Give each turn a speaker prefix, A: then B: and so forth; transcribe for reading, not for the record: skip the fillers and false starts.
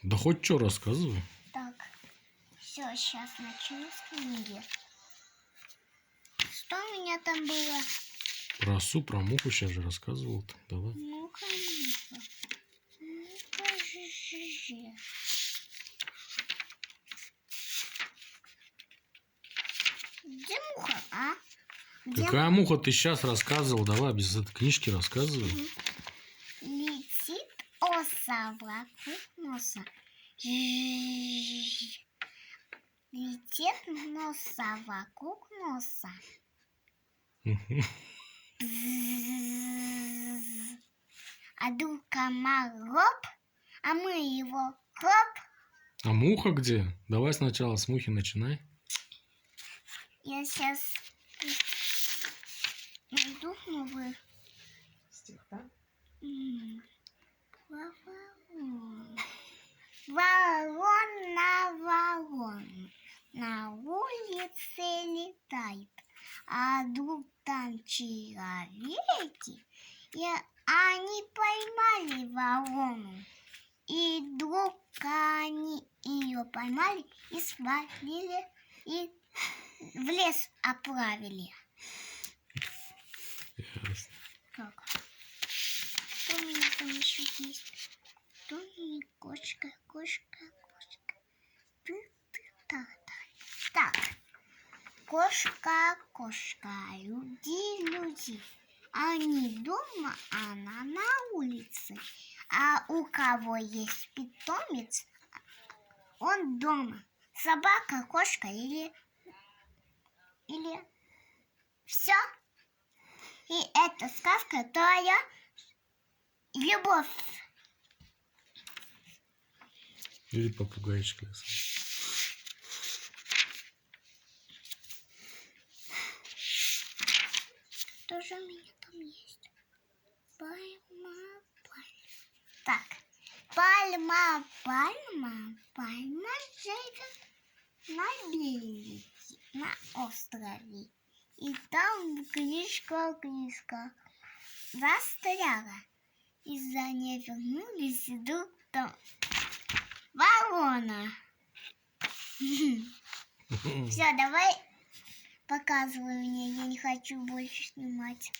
A: Да хоть что рассказывай.
B: Так, все, сейчас начну с книги. Что у меня там было?
A: Про осу, про муху сейчас же рассказывал. Давай.
B: Муха, муха. Муха, Где муха, а? Где?
A: Какая муха ты сейчас рассказывал? Давай без этой книжки рассказывай.
B: Летит оса вокруг носа. Летит носа вокруг носа. А вдруг комар гоп, а мы его хоп.
A: А муха где? Давай сначала с мухи начинай.
B: Я сейчас найду новый
C: стих, да?
B: Ворон на ворон на улице летает, а вдруг там человеки, и они поймали ворону, и вдруг они ее поймали и свалили, и в лес отправили.
A: Ясно.
B: Как? Что у меня там еще есть? Что и кошка, кошка, кошка. Так. Кошка, кошка, люди, люди. Они дома, она на улице. А у кого есть питомец, он дома. Собака, кошка или все. И эта сказка твоя любовь.
A: Или попугайчик лес.
B: Что же у меня там есть? Пальма, пальма. Так. Пальма, пальма, пальма живет на береге, на острове. И там книжка застряла. И за ней вернулись, и вдруг там ворона. Все, давай показывай мне, я не хочу больше снимать.